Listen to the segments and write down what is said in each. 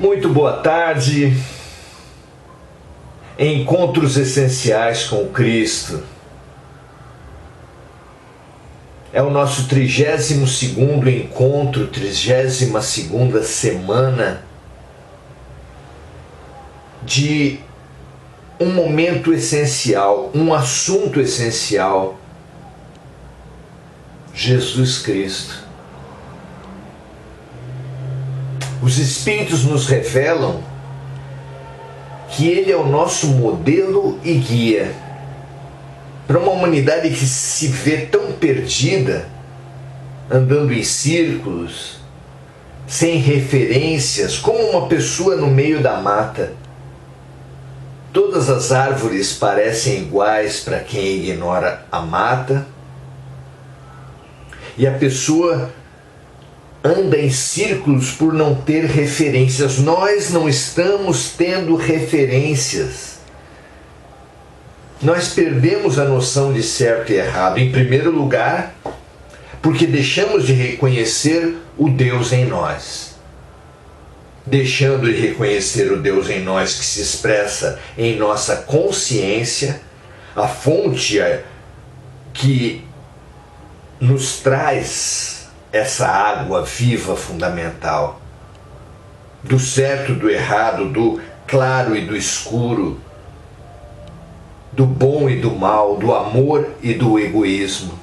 Muito boa tarde. Encontros essenciais com o Cristo. É o nosso 32º encontro, 32ª semana de um momento essencial, um assunto essencial. Jesus Cristo. Os Espíritos nos revelam que Ele é o nosso modelo e guia para uma humanidade que se vê tão perdida, andando em círculos, sem referências, como uma pessoa no meio da mata. Todas as árvores parecem iguais para quem ignora a mata, e a pessoa anda em círculos por não ter referências. Nós não estamos tendo referências. Nós perdemos a noção de certo e errado. Em primeiro lugar, porque deixamos de reconhecer o Deus em nós. Deixando de reconhecer o Deus em nós que se expressa em nossa consciência, a fonte que nos traz essa água viva fundamental, do certo, do errado, do claro e do escuro, do bom e do mal, do amor e do egoísmo.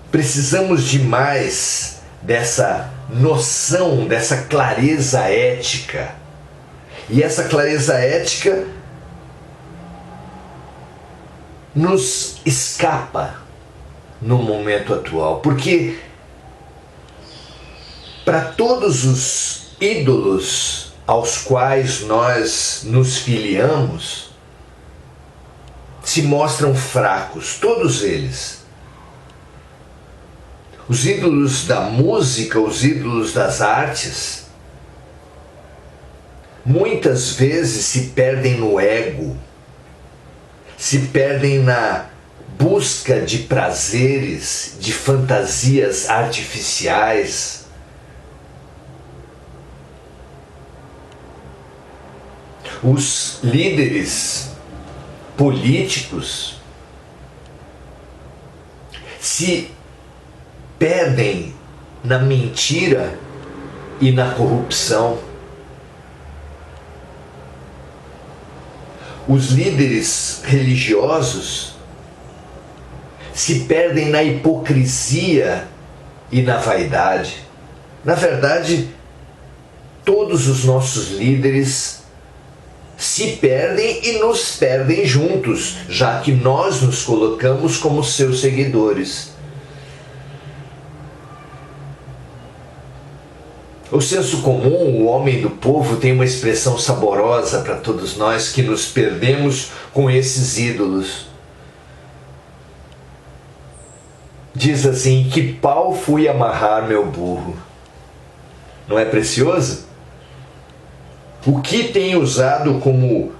Precisamos de mais dessa noção, dessa clareza ética. E essa clareza ética nos escapa no momento atual, porque para todos os ídolos aos quais nós nos filiamos, se mostram fracos, todos eles. Os ídolos da música, os ídolos das artes, muitas vezes se perdem no ego, se perdem na busca de prazeres, de fantasias artificiais. Os líderes políticos se perdem na mentira e na corrupção. Os líderes religiosos se perdem na hipocrisia e na vaidade. Na verdade, todos os nossos líderes se perdem e nos perdem juntos, já que nós nos colocamos como seus seguidores. O senso comum, o homem do povo, tem uma expressão saborosa para todos nós que nos perdemos com esses ídolos. Diz assim: que pau fui amarrar meu burro. Não é precioso? O que tem usado como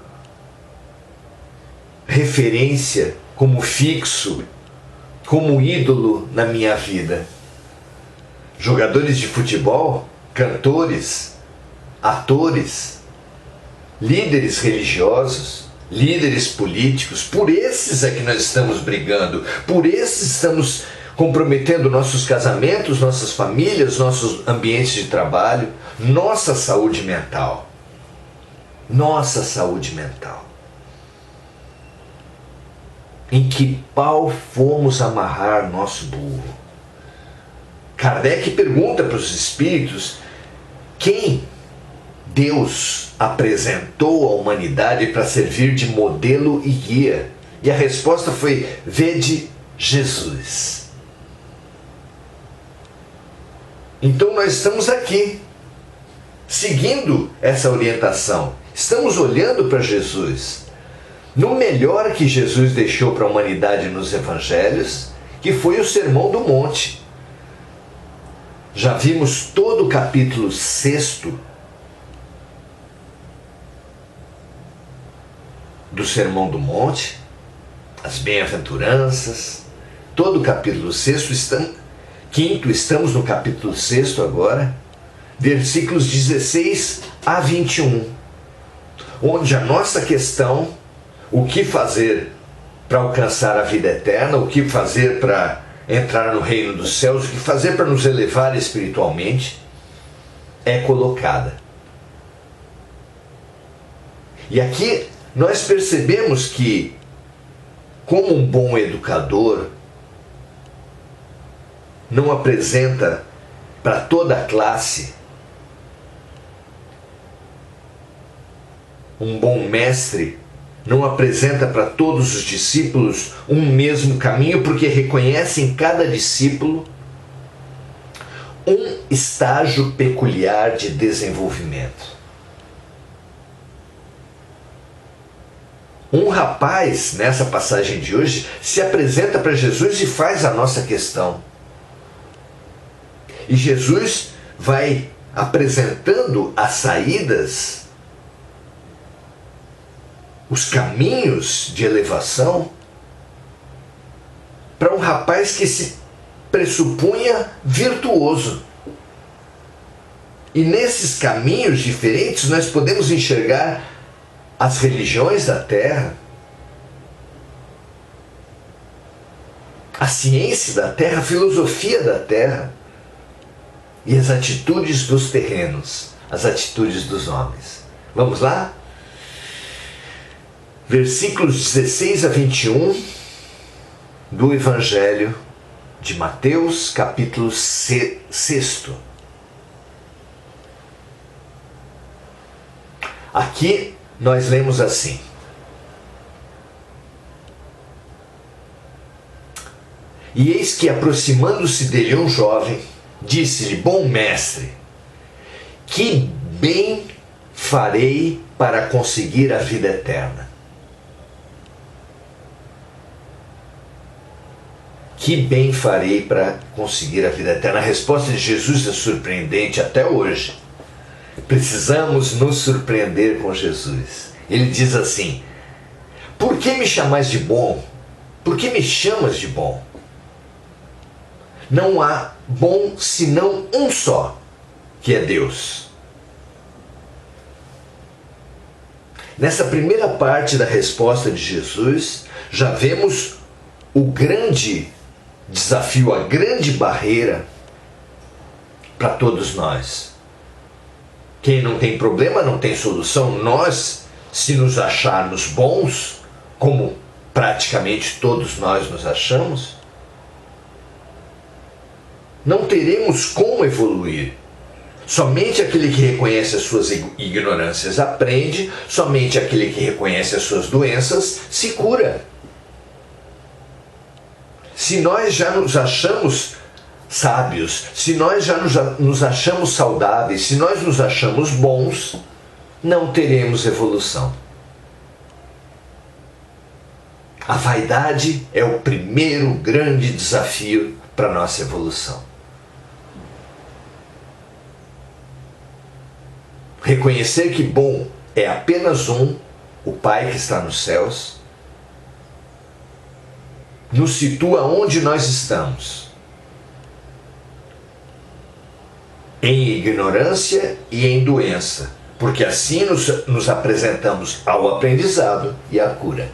referência, como fixo, como ídolo na minha vida? Jogadores de futebol? Cantores? Atores? Líderes religiosos? Líderes políticos? Por esses é que nós estamos brigando, por esses estamos comprometendo nossos casamentos, nossas famílias, nossos ambientes de trabalho, nossa saúde mental. Nossa saúde mental. Em que pau fomos amarrar nosso burro? Kardec pergunta para os espíritos quem Deus apresentou à humanidade para servir de modelo e guia. E a resposta foi: vede Jesus. Então nós estamos aqui, seguindo essa orientação. Estamos olhando para Jesus, no melhor que Jesus deixou para a humanidade nos evangelhos, que foi o Sermão do Monte. Já vimos todo o capítulo 6 do Sermão do Monte, as bem-aventuranças, todo o capítulo 6 5º, estamos no capítulo 6 agora, versículos 16 a 21, onde a nossa questão, o que fazer para alcançar a vida eterna, o que fazer para entrar no reino dos céus, o que fazer para nos elevar espiritualmente, é colocada. E aqui nós percebemos que, como um bom educador, não apresenta para toda a classe, um bom mestre não apresenta para todos os discípulos um mesmo caminho, porque reconhece em cada discípulo um estágio peculiar de desenvolvimento. Um rapaz, nessa passagem de hoje, se apresenta para Jesus e faz a nossa questão. E Jesus vai apresentando as saídas, os caminhos de elevação, para um rapaz que se pressupunha virtuoso. E nesses caminhos diferentes nós podemos enxergar as religiões da terra, a ciência da terra, a filosofia da terra e as atitudes dos terrenos, as atitudes dos homens. Vamos lá? Versículos 16 a 21 do Evangelho de Mateus, capítulo 6. Aqui nós lemos assim: E eis que, aproximando-se dele um jovem, disse-lhe: Bom mestre, que bem farei para conseguir a vida eterna? Que bem farei para conseguir a vida eterna? A resposta de Jesus é surpreendente até hoje. Precisamos nos surpreender com Jesus. Ele diz assim: Por que me chamais de bom? Por que me chamas de bom? Não há bom senão um só, que é Deus. Nessa primeira parte da resposta de Jesus, já vemos o grande desafio, a grande barreira para todos nós. Quem não tem problema não tem solução. Nós, se nos acharmos bons, como praticamente todos nós nos achamos, não teremos como evoluir. Somente aquele que reconhece as suas ignorâncias aprende, somente aquele que reconhece as suas doenças se cura. Se nós já nos achamos sábios, se nós já nos achamos saudáveis, se nós nos achamos bons, não teremos evolução. A vaidade é o primeiro grande desafio para a nossa evolução. Reconhecer que bom é apenas um, o Pai que está nos céus, nos situa onde nós estamos. Em ignorância e em doença, porque assim nos apresentamos ao aprendizado e à cura.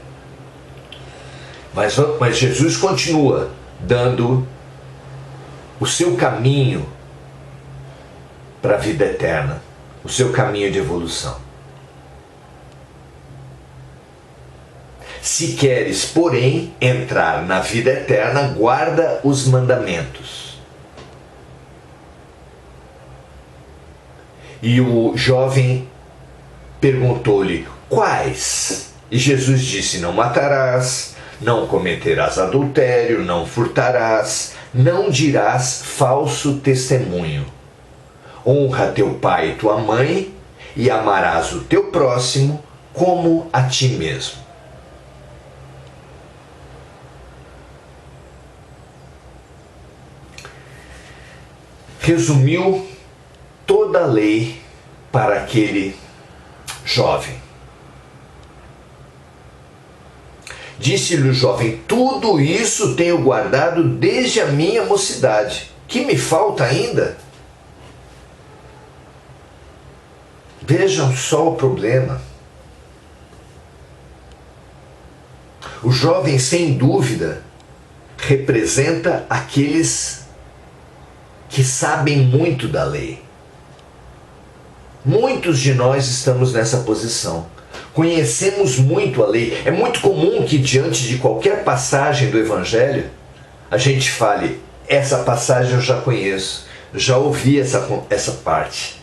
Mas Jesus continua dando o seu caminho para a vida eterna, o seu caminho de evolução. Se queres, porém, entrar na vida eterna, guarda os mandamentos. E o jovem perguntou-lhe: quais? E Jesus disse: não matarás, não cometerás adultério, não furtarás, não dirás falso testemunho. Honra teu pai e tua mãe, e amarás o teu próximo como a ti mesmo. Resumiu toda a lei para aquele jovem. Disse-lhe o jovem: tudo isso tenho guardado desde a minha mocidade. que me falta ainda? Vejam só o problema. O jovem, sem dúvida, representa aqueles que sabem muito da lei. Muitos de nós estamos nessa posição. Conhecemos muito a lei. É muito comum que diante de qualquer passagem do Evangelho, a gente fale, essa passagem eu já conheço, já ouvi essa parte.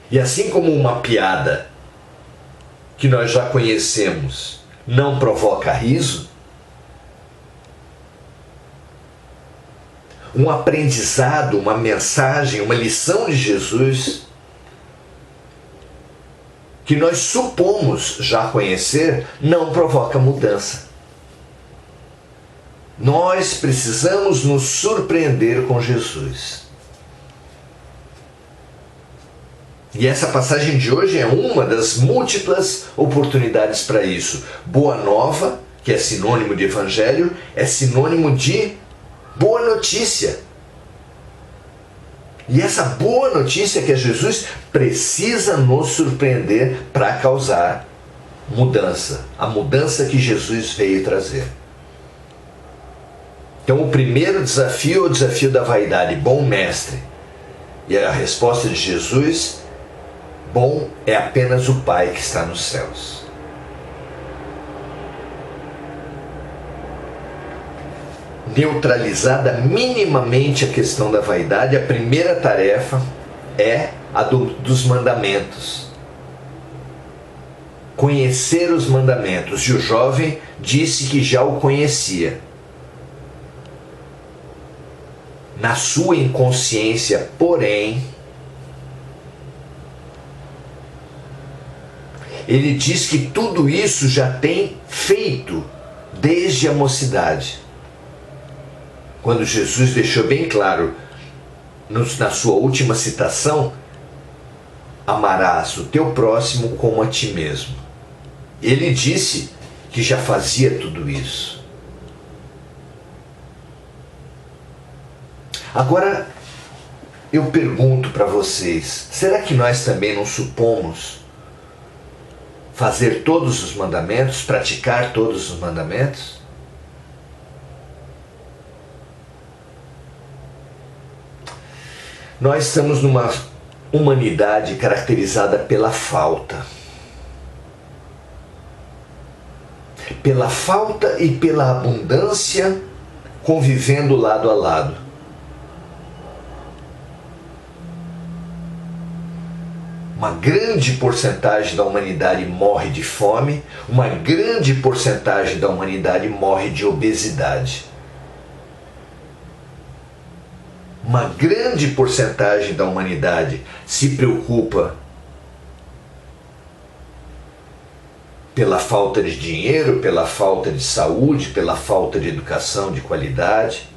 E assim como uma piada que nós já conhecemos não provoca riso, um aprendizado, uma mensagem, uma lição de Jesus que nós supomos já conhecer, não provoca mudança. Nós precisamos nos surpreender com Jesus. E essa passagem de hoje é uma das múltiplas oportunidades para isso. Boa nova, que é sinônimo de evangelho, é sinônimo de boa notícia. E essa boa notícia que é Jesus precisa nos surpreender para causar mudança. A mudança que Jesus veio trazer. Então o primeiro desafio é o desafio da vaidade. Bom mestre. E a resposta de Jesus, bom é apenas o Pai que está nos céus. Neutralizada minimamente a questão da vaidade, a primeira tarefa é a dos mandamentos. Conhecer os mandamentos. E o jovem disse que já o conhecia. Na sua inconsciência, porém, ele diz que tudo isso já tem feito desde a mocidade. Quando Jesus deixou bem claro, na sua última citação, amarás o teu próximo como a ti mesmo. Ele disse que já fazia tudo isso. Agora, eu pergunto para vocês, será que nós também não supomos fazer todos os mandamentos, praticar todos os mandamentos? Nós estamos numa humanidade caracterizada pela falta. Pela falta e pela abundância convivendo lado a lado. Uma grande porcentagem da humanidade morre de fome, uma grande porcentagem da humanidade morre de obesidade. Uma grande porcentagem da humanidade se preocupa pela falta de dinheiro, pela falta de saúde, pela falta de educação de qualidade.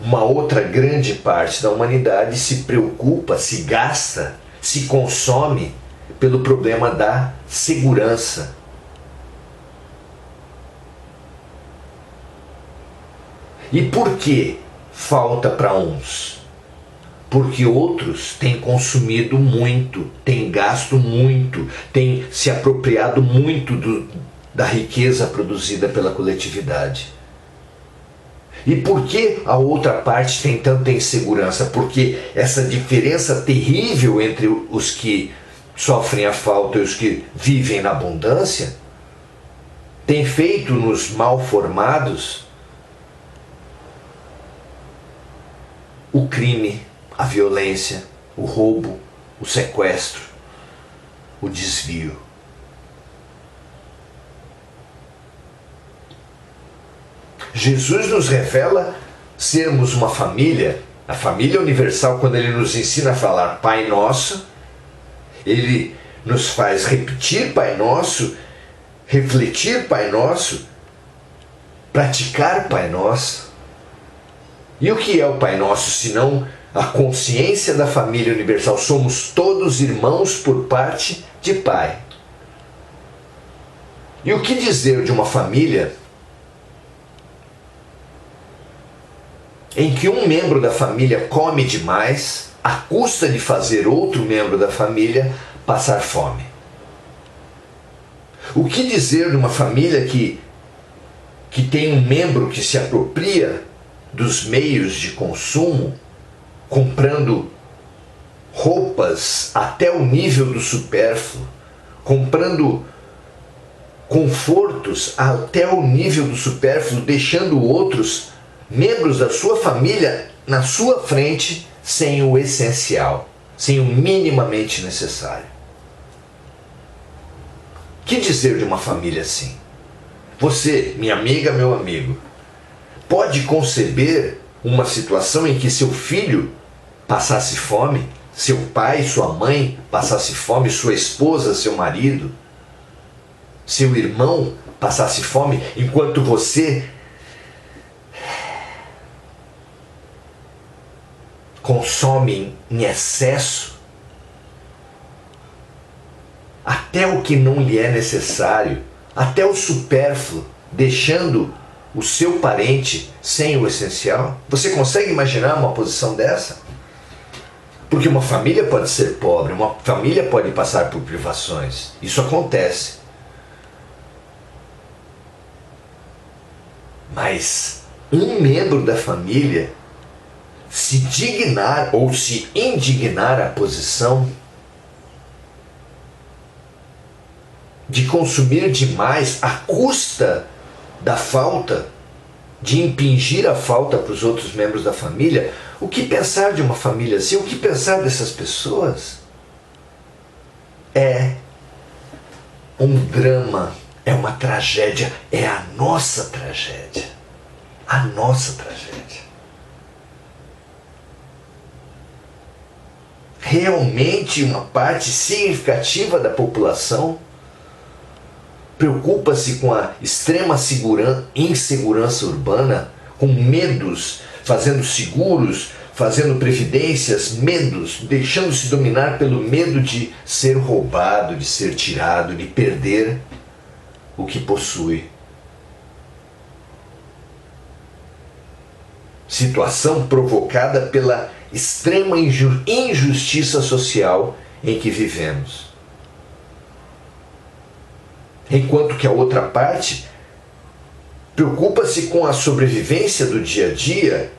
Uma outra grande parte da humanidade se preocupa, se gasta, se consome pelo problema da segurança. E por que falta para uns? Porque outros têm consumido muito, têm gasto muito, têm se apropriado muito da riqueza produzida pela coletividade. E por que a outra parte tem tanta insegurança? Porque essa diferença terrível entre os que sofrem a falta e os que vivem na abundância tem feito nos mal formados o crime, a violência, o roubo, o sequestro, o desvio. Jesus nos revela sermos uma família, a família universal, quando ele nos ensina a falar Pai Nosso, ele nos faz repetir Pai Nosso, refletir Pai Nosso, praticar Pai Nosso. E o que é o Pai Nosso, senão a consciência da família universal? Somos todos irmãos por parte de Pai. E o que dizer de uma família em que um membro da família come demais à custa de fazer outro membro da família passar fome. O que dizer de uma família que tem um membro que se apropria dos meios de consumo, comprando roupas até o nível do supérfluo, comprando confortos até o nível do supérfluo, deixando outros membros da sua família na sua frente sem o essencial, sem o minimamente necessário. Que dizer de uma família assim? Você, minha amiga, meu amigo, pode conceber uma situação em que seu filho passasse fome, seu pai, sua mãe passasse fome, sua esposa, seu marido, seu irmão passasse fome, enquanto você consome em excesso até o que não lhe é necessário, até o supérfluo, deixando o seu parente sem o essencial? Você consegue imaginar uma posição dessa? Porque uma família pode ser pobre, uma família pode passar por privações. Isso acontece. Mas um membro da família se dignar ou se indignar à posição de consumir demais à custa da falta, de impingir a falta para os outros membros da família, o que pensar de uma família assim? O que pensar dessas pessoas? É um drama, é uma tragédia, é a nossa tragédia. A nossa tragédia. Realmente uma parte significativa da população preocupa-se com a extrema insegurança urbana, com medos, fazendo seguros, fazendo previdências, medos, deixando-se dominar pelo medo de ser roubado, de ser tirado, de perder o que possui. Situação provocada pela extrema injustiça social em que vivemos. Enquanto que a outra parte preocupa-se com a sobrevivência do dia a dia,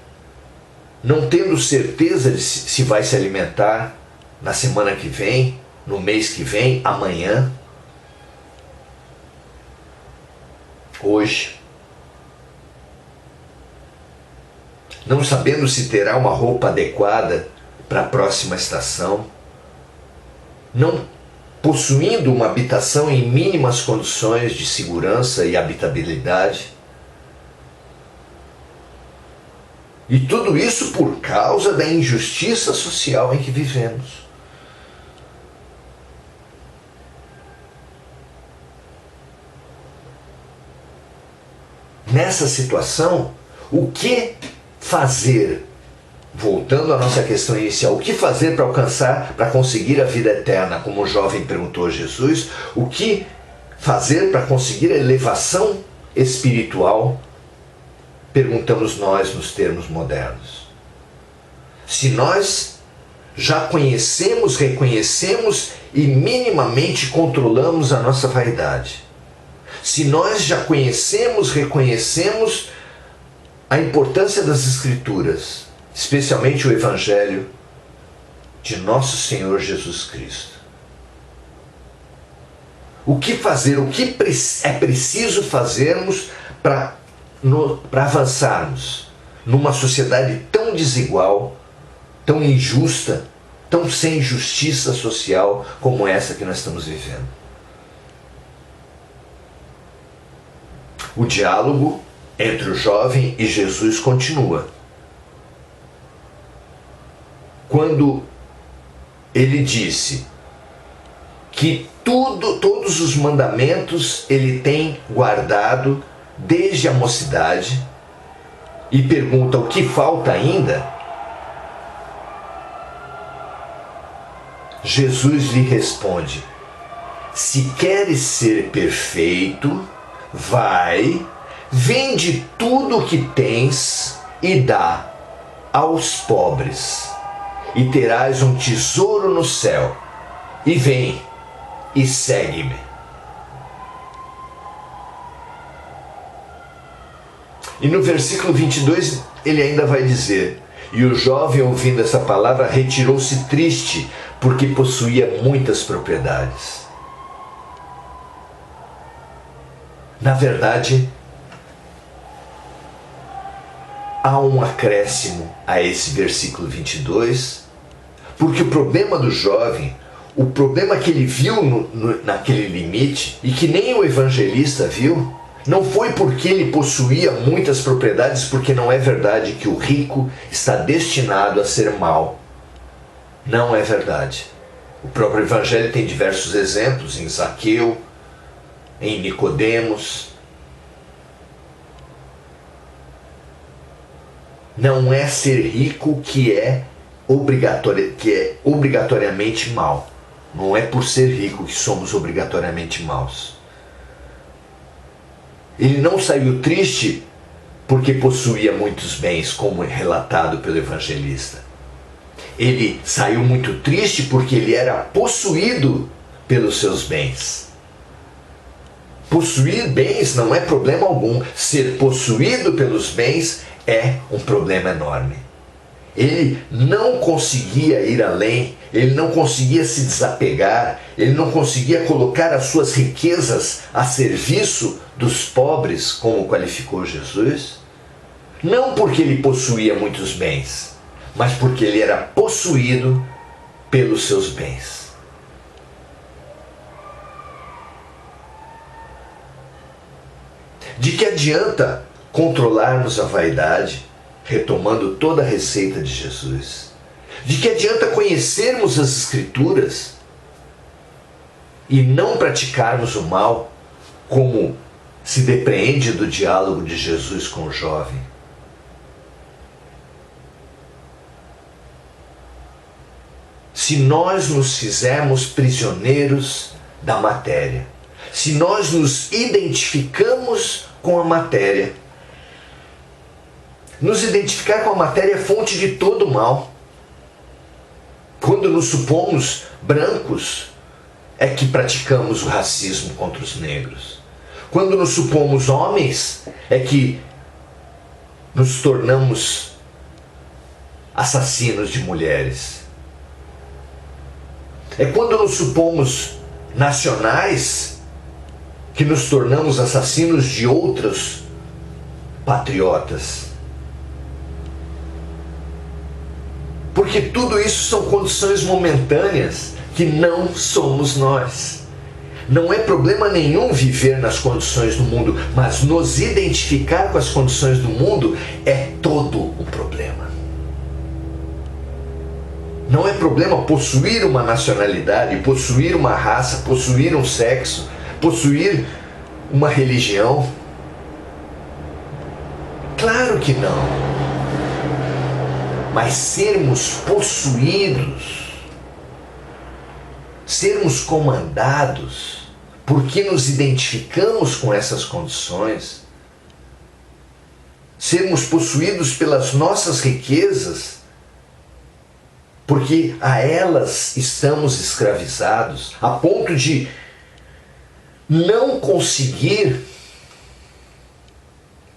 não tendo certeza de se vai se alimentar na semana que vem, no mês que vem, amanhã, hoje. Não sabendo se terá uma roupa adequada para a próxima estação, não possuindo uma habitação em mínimas condições de segurança e habitabilidade. E tudo isso por causa da injustiça social em que vivemos. Nessa situação, o que fazer? Voltando à nossa questão inicial, o que fazer para alcançar, para conseguir a vida eterna? Como o jovem perguntou a Jesus, o que fazer para conseguir a elevação espiritual? Perguntamos nós nos termos modernos. Se nós já conhecemos, reconhecemos e minimamente controlamos a nossa vaidade, se nós já conhecemos, reconhecemos a importância das Escrituras, especialmente o Evangelho de Nosso Senhor Jesus Cristo, o que fazer, o que é preciso fazermos para avançarmos numa sociedade tão desigual, tão injusta, tão sem justiça social como essa que nós estamos vivendo? O diálogo entre o jovem e Jesus continua. Quando ele disse que todos os mandamentos ele tem guardado desde a mocidade, e pergunta o que falta ainda, Jesus lhe responde: se queres ser perfeito, vai, vende tudo o que tens e dá aos pobres, e terás um tesouro no céu. E vem e segue-me. E no versículo 22 ele ainda vai dizer: e o jovem, ouvindo essa palavra, retirou-se triste, porque possuía muitas propriedades. Na verdade, há um acréscimo a esse versículo 22, porque o problema do jovem, o problema que ele viu naquele limite, e que nem o evangelista viu, não foi porque ele possuía muitas propriedades, porque não é verdade que o rico está destinado a ser mau. Não é verdade. O próprio Evangelho tem diversos exemplos, em Zaqueu, em Nicodemos. Não é ser rico que é obrigatoriamente mau. Não é por ser rico que somos obrigatoriamente maus. Ele não saiu triste porque possuía muitos bens, como é relatado pelo evangelista. Ele saiu muito triste porque ele era possuído pelos seus bens. Possuir bens não é problema algum. Ser possuído pelos bens é um problema enorme. Ele não conseguia ir além, ele não conseguia se desapegar, ele não conseguia colocar as suas riquezas a serviço dos pobres, como qualificou Jesus. Não porque ele possuía muitos bens, mas porque ele era possuído pelos seus bens. De que adianta controlarmos a vaidade, retomando toda a receita de Jesus? De que adianta conhecermos as Escrituras e não praticarmos o mal, como se depreende do diálogo de Jesus com o jovem? Se nós nos fizermos prisioneiros da matéria, se nós nos identificamos com a matéria, nos identificar com a matéria é fonte de todo o mal. Quando nos supomos brancos, é que praticamos o racismo contra os negros. Quando nos supomos homens, é que nos tornamos assassinos de mulheres. É quando nos supomos nacionais que nos tornamos assassinos de outros patriotas. Porque tudo isso são condições momentâneas que não somos nós. Não é problema nenhum viver nas condições do mundo, mas nos identificar com as condições do mundo é todo o problema. Não é problema possuir uma nacionalidade, possuir uma raça, possuir um sexo, possuir uma religião. Claro que não. Mas sermos possuídos, sermos comandados, porque nos identificamos com essas condições, sermos possuídos pelas nossas riquezas, porque a elas estamos escravizados, a ponto de não conseguir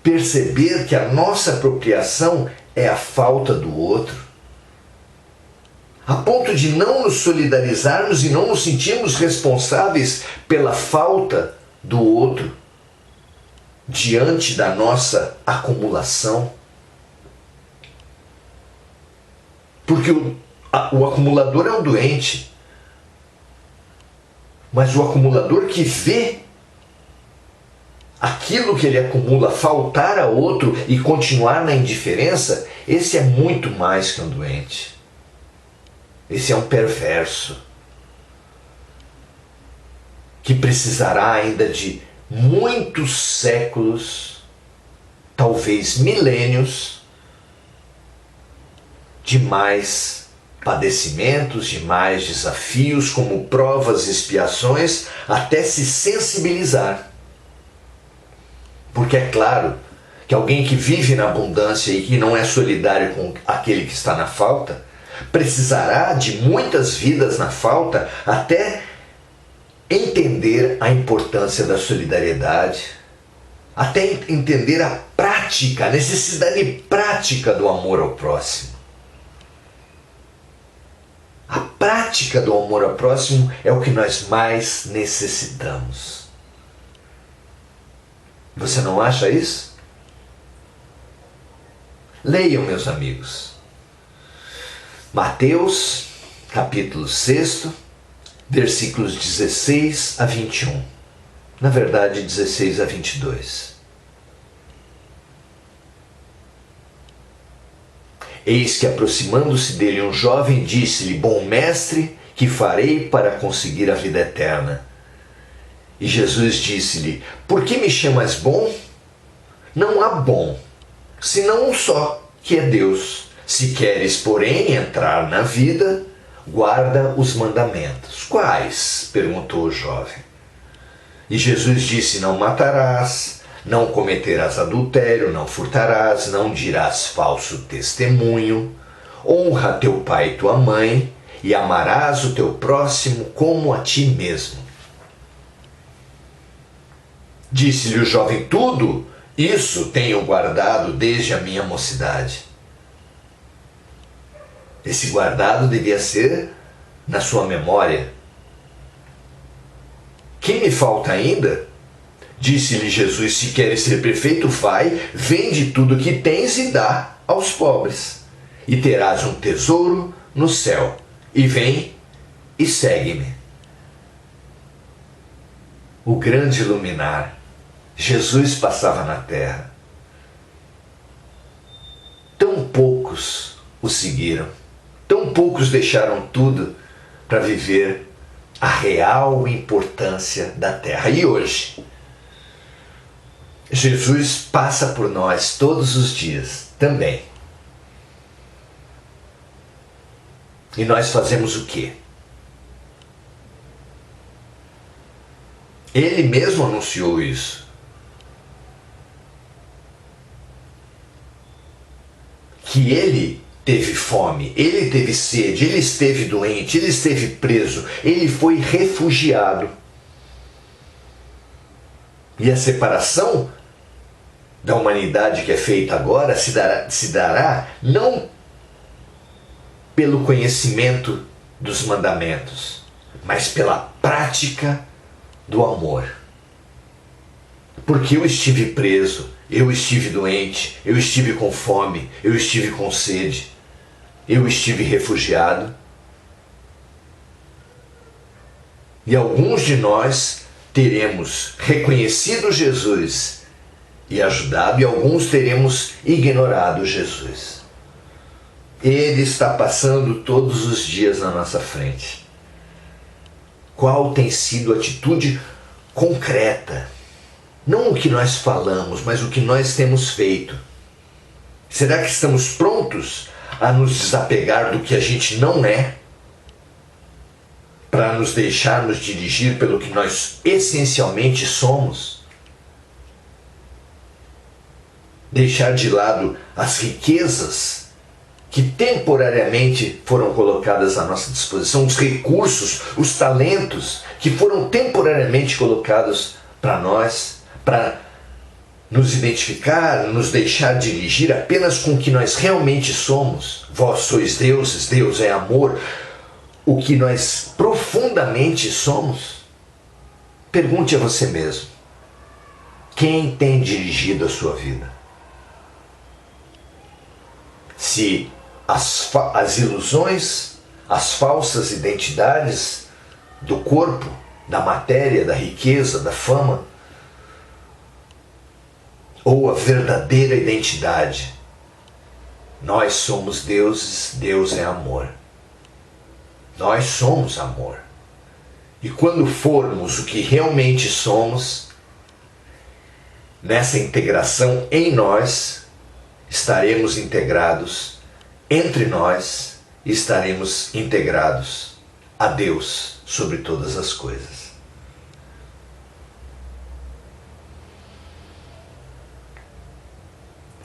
perceber que a nossa apropriação é a falta do outro, a ponto de não nos solidarizarmos e não nos sentirmos responsáveis pela falta do outro diante da nossa acumulação. Porque o acumulador é um doente, mas o acumulador que vê aquilo que ele acumula faltar a outro e continuar na indiferença, esse é muito mais que um doente. Esse é um perverso que precisará ainda de muitos séculos, talvez milênios, de mais padecimentos, de mais desafios, como provas e expiações, até se sensibilizar. Porque é claro que alguém que vive na abundância e que não é solidário com aquele que está na falta, precisará de muitas vidas na falta até entender a importância da solidariedade, até entender a prática, a necessidade prática do amor ao próximo. A prática do amor ao próximo é o que nós mais necessitamos. Você não acha isso? Leiam, meus amigos. Mateus, capítulo 6, versículos 16 a 21. Na verdade, 16 a 22. Eis que, aproximando-se dele um jovem, disse-lhe: Bom mestre, que farei para conseguir a vida eterna? E Jesus disse-lhe: Por que me chamas bom? Não há bom, senão um só, que é Deus. Se queres, porém, entrar na vida, guarda os mandamentos. Quais? Perguntou o jovem. E Jesus disse: Não matarás, não cometerás adultério, não furtarás, não dirás falso testemunho, honra teu pai e tua mãe, e amarás o teu próximo como a ti mesmo. Disse-lhe o jovem: Tudo isso tenho guardado desde a minha mocidade. Esse guardado devia ser na sua memória. Que me falta ainda? Disse-lhe Jesus: Se queres ser perfeito, vai, vende tudo o que tens e dá aos pobres, e terás um tesouro no céu. E vem e segue-me. O grande luminar, Jesus passava na terra. Tão poucos o seguiram, tão poucos deixaram tudo para viver a real importância da terra. E hoje, Jesus passa por nós todos os dias também. E nós fazemos o quê? Ele mesmo anunciou isso. Que ele teve fome, ele teve sede, ele esteve doente, ele esteve preso, ele foi refugiado. E a separação da humanidade que é feita agora se dará não pelo conhecimento dos mandamentos, mas pela prática do amor. Porque eu estive preso, eu estive doente, eu estive com fome, eu estive com sede, eu estive refugiado. E alguns de nós teremos reconhecido Jesus e ajudado, e alguns teremos ignorado Jesus. Ele está passando todos os dias na nossa frente. Qual tem sido a atitude concreta? Não o que nós falamos, mas o que nós temos feito. Será que estamos prontos a nos desapegar do que a gente não é, para nos deixarmos dirigir pelo que nós essencialmente somos? Deixar de lado as riquezas que temporariamente foram colocadas à nossa disposição, os recursos, os talentos que foram temporariamente colocados para nós, para nos identificar, nos deixar dirigir apenas com o que nós realmente somos. Vós sois deuses, Deus é amor. O que nós profundamente somos. Pergunte a você mesmo: quem tem dirigido a sua vida? Se as ilusões, as falsas identidades do corpo, da matéria, da riqueza, da fama, ou a verdadeira identidade. Nós somos deuses, Deus é amor. Nós somos amor. E quando formos o que realmente somos, nessa integração em nós, estaremos integrados entre nós e estaremos integrados a Deus sobre todas as coisas.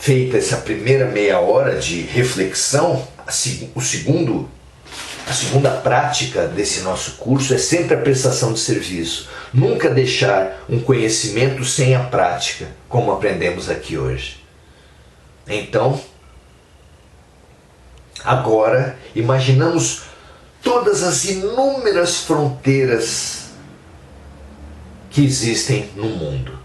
feita essa primeira meia hora de reflexão, a segunda prática desse nosso curso é sempre a prestação de serviço. Nunca deixar um conhecimento sem a prática, como aprendemos aqui hoje. Então, agora imaginamos todas as inúmeras fronteiras que existem no mundo.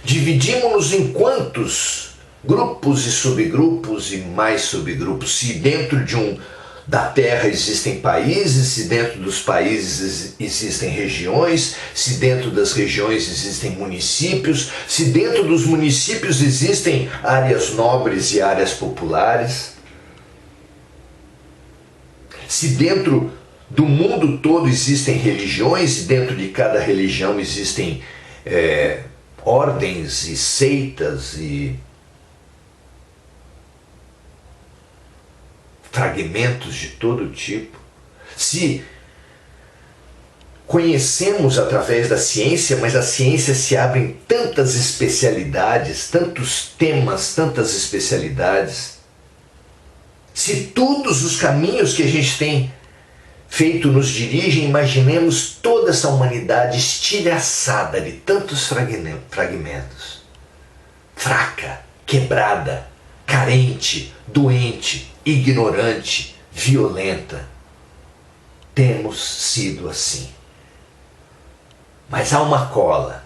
Dividimos-nos em quantos grupos e subgrupos e mais subgrupos? Se dentro da Terra existem países, se dentro dos países existem regiões, se dentro das regiões existem municípios, se dentro dos municípios existem áreas nobres e áreas populares, se dentro do mundo todo existem religiões e dentro de cada religião existem ordens e seitas e fragmentos de todo tipo. Se conhecemos através da ciência, mas a ciência se abre em tantas especialidades, tantos temas, tantas especialidades. Se todos os caminhos que a gente tem feito nos dirigem, imaginemos toda essa humanidade estilhaçada de tantos fragmentos. Fraca, quebrada, carente, doente, ignorante, violenta. Temos sido assim. Mas há uma cola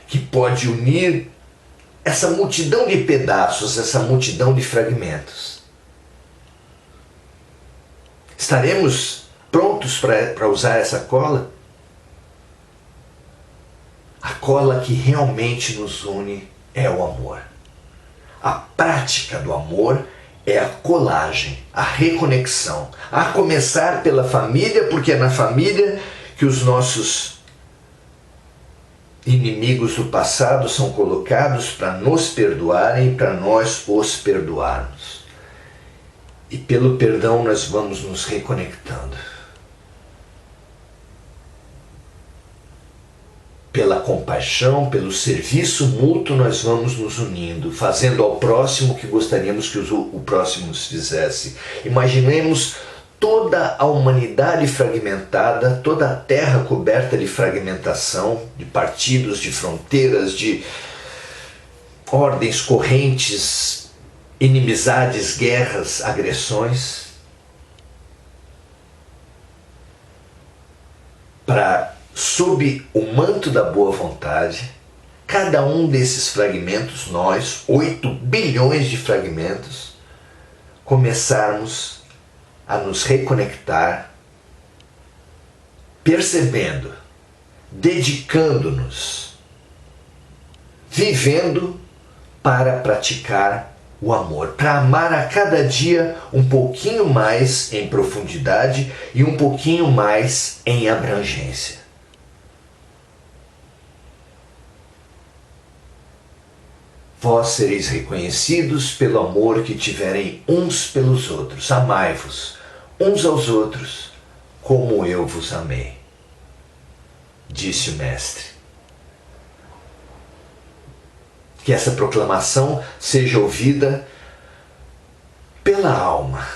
que pode unir essa multidão de pedaços, essa multidão de fragmentos. Estaremos prontos para usar essa cola? A cola que realmente nos une é o amor. A prática do amor é a colagem, a reconexão. A começar pela família, porque é na família que os nossos inimigos do passado são colocados para nos perdoarem e para nós os perdoarmos. E pelo perdão nós vamos nos reconectando. Pela compaixão, pelo serviço mútuo, nós vamos nos unindo, fazendo ao próximo o que gostaríamos que o próximo nos fizesse. Imaginemos toda a humanidade fragmentada, toda a terra coberta de fragmentação, de partidos, de fronteiras, de ordens, correntes, inimizades, guerras, agressões, para, sob o manto da boa vontade, cada um desses fragmentos, nós, 8 bilhões de fragmentos, começarmos a nos reconectar, percebendo, dedicando-nos, vivendo para praticar o amor, para amar a cada dia um pouquinho mais em profundidade e um pouquinho mais em abrangência. Vós sereis reconhecidos pelo amor que tiverem uns pelos outros. Amai-vos uns aos outros, como eu vos amei, disse o Mestre. Que essa proclamação seja ouvida pela alma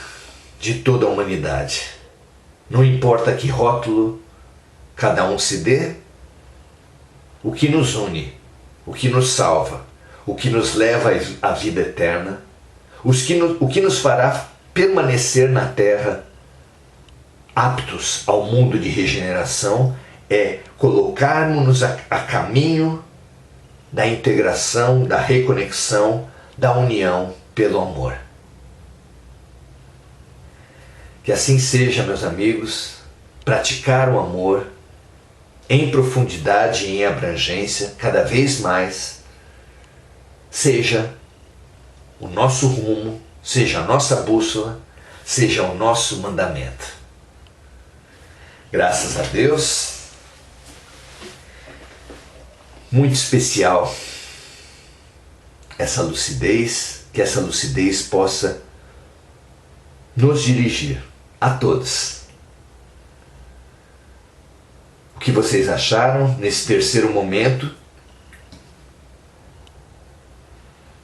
de toda a humanidade. Não importa que rótulo cada um se dê, o que nos une, o que nos salva, o que nos leva à vida eterna, o que nos fará permanecer na terra aptos ao mundo de regeneração é colocarmos-nos a caminho da integração, da reconexão, da união pelo amor. Que assim seja, meus amigos, praticar o amor em profundidade e em abrangência, cada vez mais, seja o nosso rumo, seja a nossa bússola, seja o nosso mandamento. Graças a Deus, muito especial essa lucidez, que essa lucidez possa nos dirigir a todos. O que vocês acharam nesse terceiro momento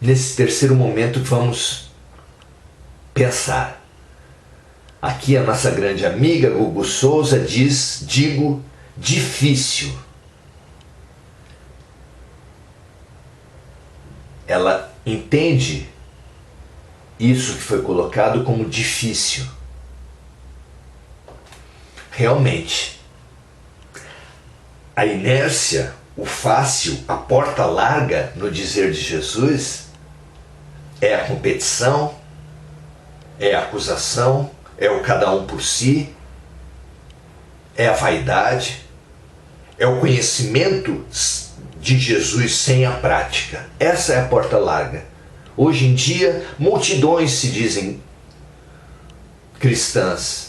nesse terceiro momento vamos pensar. Aqui a nossa grande amiga Gugu Souza digo, difícil. Ela entende isso que foi colocado como difícil. Realmente, a inércia, o fácil, a porta larga no dizer de Jesus é a competição, é a acusação, é o cada um por si, é a vaidade, é o conhecimento de Jesus sem a prática. Essa é a porta larga. Hoje em dia, multidões se dizem cristãs.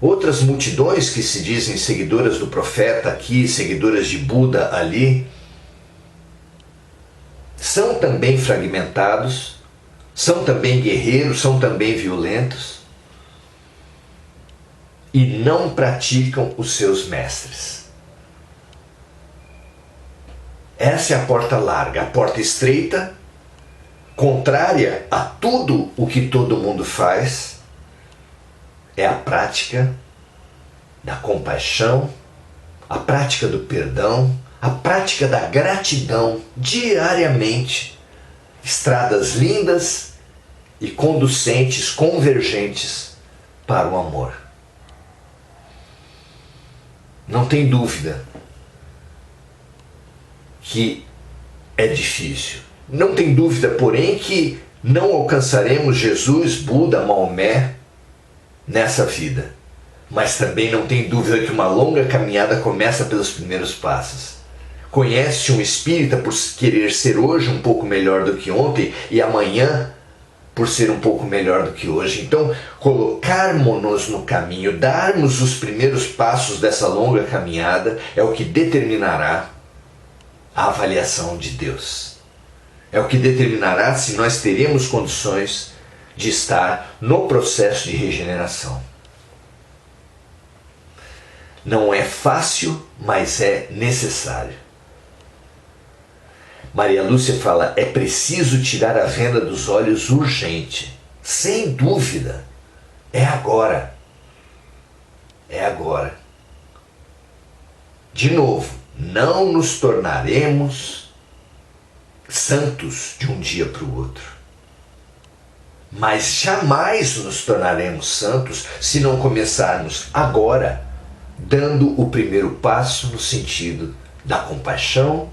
Outras multidões que se dizem seguidoras do profeta aqui, seguidoras de Buda ali, são também fragmentados, são também guerreiros, são também violentos e não praticam os seus mestres. Essa é a porta larga, a porta estreita, contrária a tudo o que todo mundo faz, é a prática da compaixão, a prática do perdão, a prática da gratidão diariamente. Estradas lindas e conducentes, convergentes para o amor. Não tem dúvida que é difícil. Não tem dúvida, porém, que não alcançaremos Jesus, Buda, Maomé nessa vida. Mas também não tem dúvida que uma longa caminhada começa pelos primeiros passos. Conhece um espírita por querer ser hoje um pouco melhor do que ontem e amanhã por ser um pouco melhor do que hoje. Então, colocarmos-nos no caminho, darmos os primeiros passos dessa longa caminhada é o que determinará a avaliação de Deus. É o que determinará se nós teremos condições de estar no processo de regeneração. Não é fácil, mas é necessário. Maria Lúcia fala, é preciso tirar a venda dos olhos urgente. Sem dúvida. É agora. É agora. De novo, não nos tornaremos santos de um dia para o outro. Mas jamais nos tornaremos santos se não começarmos agora, dando o primeiro passo no sentido da compaixão,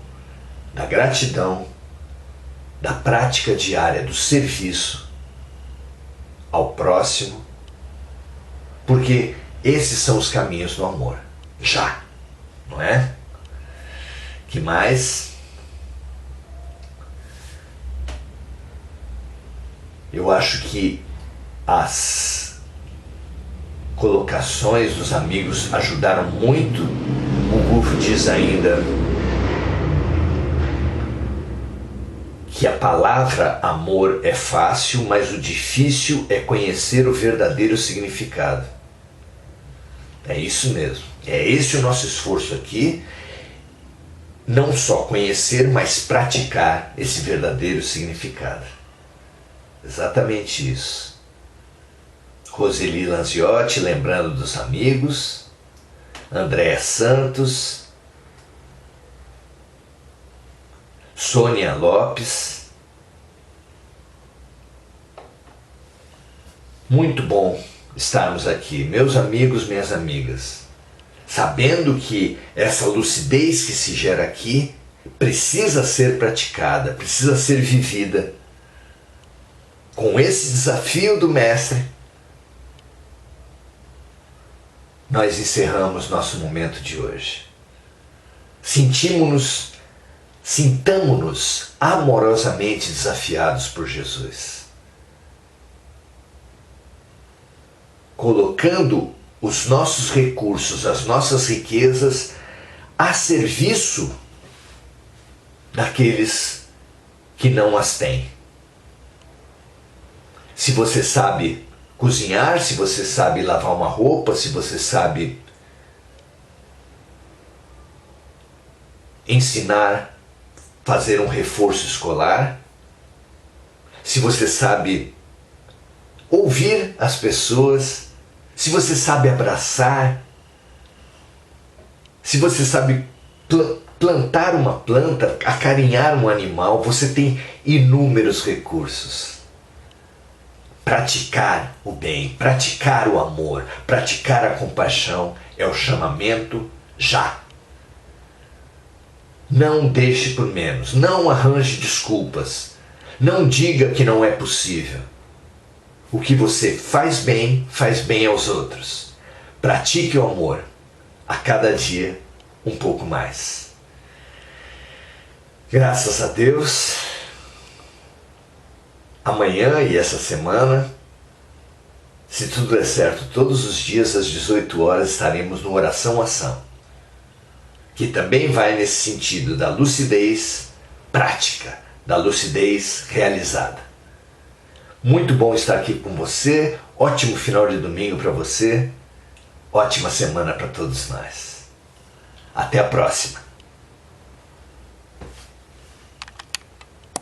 da gratidão, da prática diária do serviço ao próximo, porque esses são os caminhos do amor. Já, não é? Que mais? Eu acho que as colocações dos amigos ajudaram muito. O Gufo diz ainda que a palavra amor é fácil, mas o difícil é conhecer o verdadeiro significado. É isso mesmo. É esse o nosso esforço aqui. Não só conhecer, mas praticar esse verdadeiro significado. Exatamente isso. Roseli Lanziotti, lembrando dos amigos. Andréa Santos. Sônia Lopes. Muito bom estarmos aqui, meus amigos, minhas amigas, sabendo que essa lucidez que se gera aqui precisa ser praticada, precisa ser vivida. Com esse desafio do Mestre, nós encerramos nosso momento de hoje. Sintamo-nos amorosamente desafiados por Jesus, colocando os nossos recursos, as nossas riquezas a serviço daqueles que não as têm. Se você sabe cozinhar, se você sabe lavar uma roupa, se você sabe ensinar, fazer um reforço escolar, se você sabe ouvir as pessoas, se você sabe abraçar, se você sabe plantar uma planta, acarinhar um animal, você tem inúmeros recursos. Praticar o bem, praticar o amor, praticar a compaixão é o chamamento já. Não deixe por menos, não arranje desculpas, não diga que não é possível. O que você faz bem aos outros. Pratique o amor, a cada dia um pouco mais. Graças a Deus, amanhã e essa semana, se tudo der certo, todos os dias às 18 horas estaremos no Oração Ação, que também vai nesse sentido da lucidez prática, da lucidez realizada. Muito bom estar aqui com você, ótimo final de domingo para você, ótima semana para todos nós. Até a próxima!